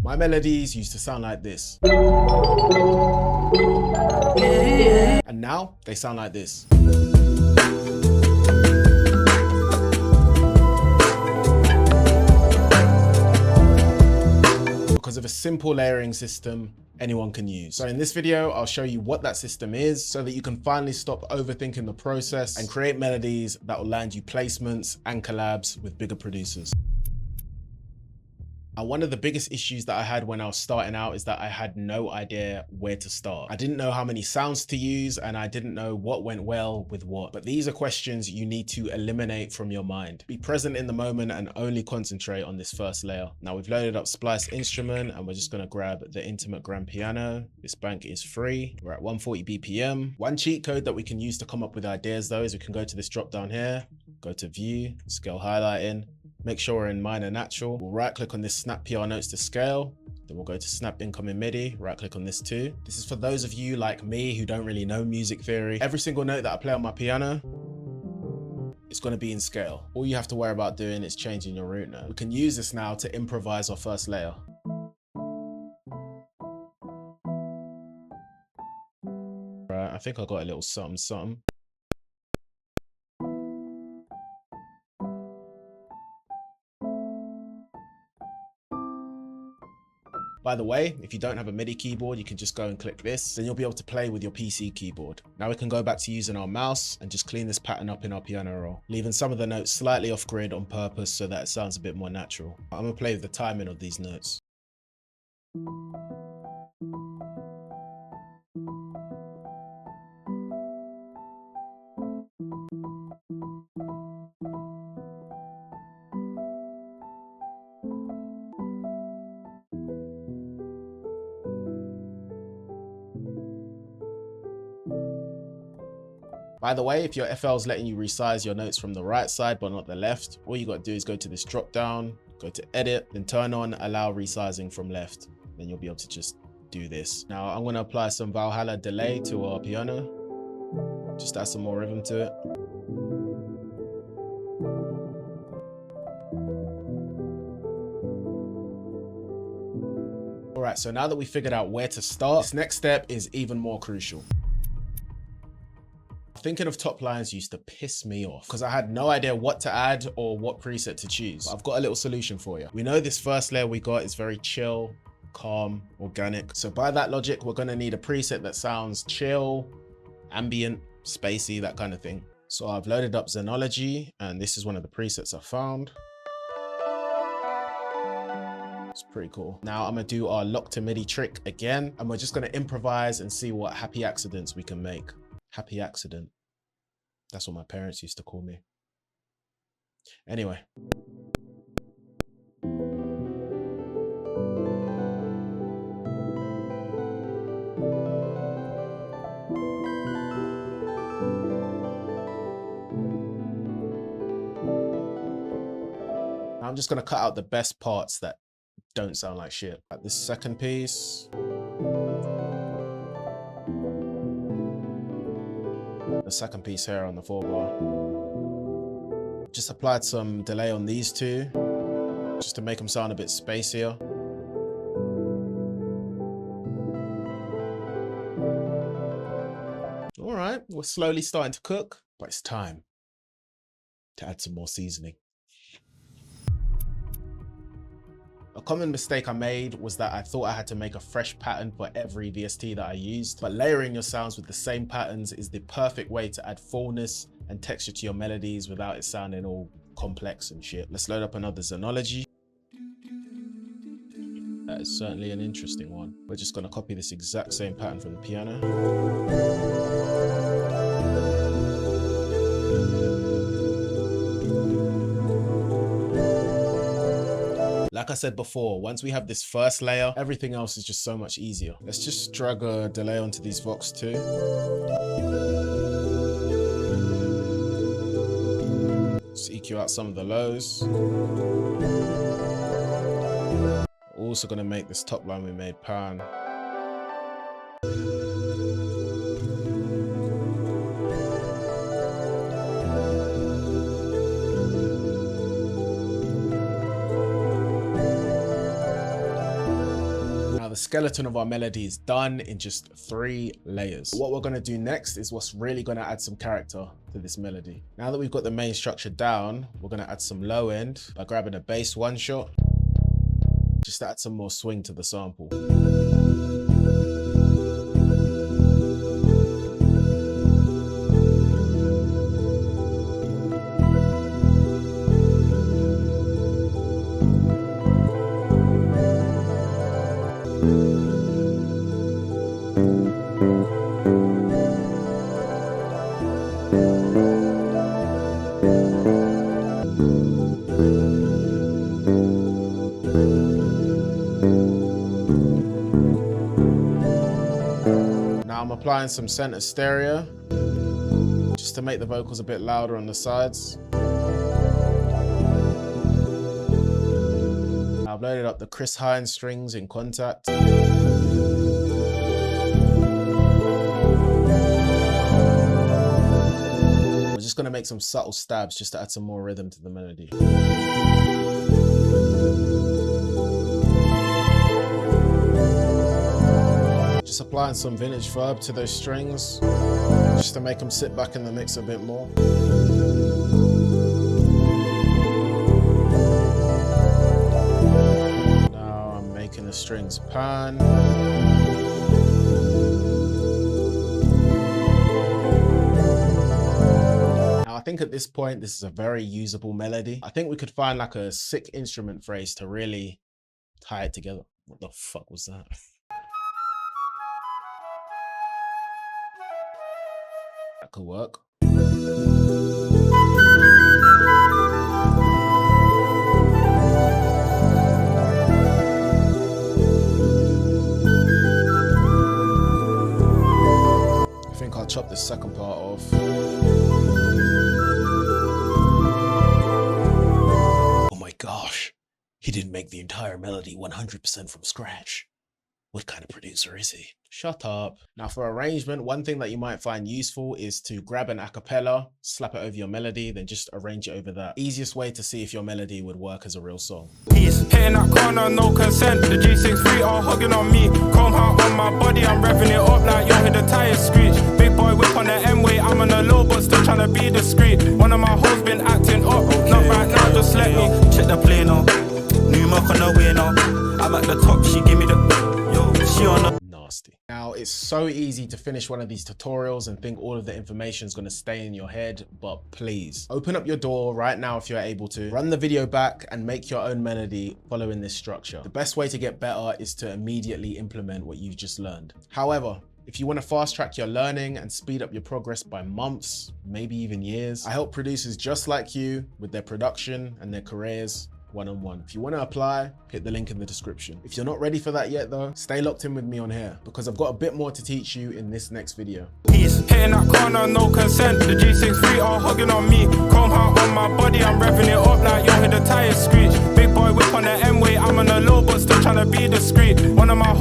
My melodies used to sound like this. And now they sound like this. Because of a simple layering system anyone can use. So in this video, I'll show you what that system is so that you can finally stop overthinking the process and create melodies that will land you placements and collabs with bigger producers. One of the biggest issues that I had when I was starting out is that I had no idea where to start. I didn't know how many sounds to use and I didn't know what went well with what. But these are questions you need to eliminate from your mind. Be present in the moment and only concentrate on this first layer. Now we've loaded up Splice Instrument and we're just gonna grab the Intimate Grand Piano. This bank is free. We're at 140 BPM. One cheat code that we can use to come up with ideas though is we can go to this drop down here, go to View, Scale Highlighting. Make sure we're in minor natural. We'll right click on this snap PR notes to scale. Then we'll go to snap incoming MIDI, right click on this too. This is for those of you like me who don't really know music theory. Every single note that I play on my piano, it's going to be in scale. All you have to worry about doing is changing your root note. We can use this now to improvise our first layer. Right, I think I got a little something something. By the way, if you don't have a MIDI keyboard, you can just go and click this, then you'll be able to play with your PC keyboard. Now we can go back to using our mouse and just clean this pattern up in our piano roll, leaving some of the notes slightly off grid on purpose so that it sounds a bit more natural. I'm gonna play with the timing of these notes. By the way, if your FL is letting you resize your notes from the right side but not the left, all you got to do is go to this drop down, go to edit, then turn on allow resizing from left. Then you'll be able to just do this. Now I'm going to apply some Valhalla delay to our piano, just add some more rhythm to it. All right, so now that we figured out where to start, this next step is even more crucial. Thinking of top lines used to piss me off because I had no idea what to add or what preset to choose. But I've got a little solution for you. We know this first layer we got is very chill, calm, organic. So by that logic, we're gonna need a preset that sounds chill, ambient, spacey, that kind of thing. So I've loaded up Xenology and this is one of the presets I found. It's pretty cool. Now I'm gonna do our lock to MIDI trick again and we're just gonna improvise and see what happy accidents we can make. Happy accident. That's what my parents used to call me. Anyway. I'm just gonna cut out the best parts that don't sound like shit. Like this second piece. The second piece here on the 4-bar. Just applied some delay on these two, just to make them sound a bit spacier. All right, we're slowly starting to cook, but it's time to add some more seasoning. A common mistake I made was that I thought I had to make a fresh pattern for every VST that I used, but layering your sounds with the same patterns is the perfect way to add fullness and texture to your melodies without it sounding all complex and shit. Let's load up another Xenology. That is certainly an interesting one. We're just gonna copy this exact same pattern from the piano. Like I said before, once we have this first layer, everything else is just so much easier. Let's just drag a delay onto these Vox too. Just EQ out some of the lows. Also gonna make this top line we made pan. skeleton of our melody is done in just 3 layers. What we're gonna do next is what's really gonna add some character to this melody. Now that we've got the main structure down, we're gonna add some low end by grabbing a bass one shot, just to add some more swing to the sample. Now I'm applying some center stereo just to make the vocals a bit louder on the sides. I've loaded up the Chris Hines strings in Contact. We're just gonna make some subtle stabs just to add some more rhythm to the melody. Just applying some vintage verb to those strings, just to make them sit back in the mix a bit more. Now I'm making the strings pan. Now I think at this point, this is a very usable melody. I think we could find like a sick instrument phrase to really tie it together. What the fuck was that? That could work. I think I'll chop this second part off. Oh my gosh, he didn't make the entire melody 100% from scratch. What kind of producer is he? Shut up. Now for arrangement, one thing that you might find useful is to grab an acapella, slap it over your melody, then just arrange it over that. Easiest way to see if your melody would work as a real song. Peace, hitting that corner, no consent. The G63 are hugging on me. Chrome heart on my body, I'm revving it up like you hear the tires screech. Big boy whip on the M-way, I'm on the low but still trying to be discreet. One of my hoes been acting up, not right now, just let me check the play now. New mark on the way now. I'm at the top, she give me the she on the nasty. Now it's so easy to finish one of these tutorials and think all of the information is going to stay in your head, but please open up your door right now if you're able to, run the video back and make your own melody following this structure. The best way to get better is to immediately implement what you've just learned. However, if you want to fast track your learning and speed up your progress by months, maybe even years, I help producers just like you with their production and their careers one-on-one. If you want to apply, hit the link in the description. If you're not ready for that yet though, stay locked in with me on here because I've got a bit more to teach you in this next video. Peace, hitting that corner, no consent. The G63 are hugging on me. Chrome heart on my body, I'm revving it up like you hear the tires screech. Big boy whip on the M-way, I'm on the low but still trying to be discreet. One of my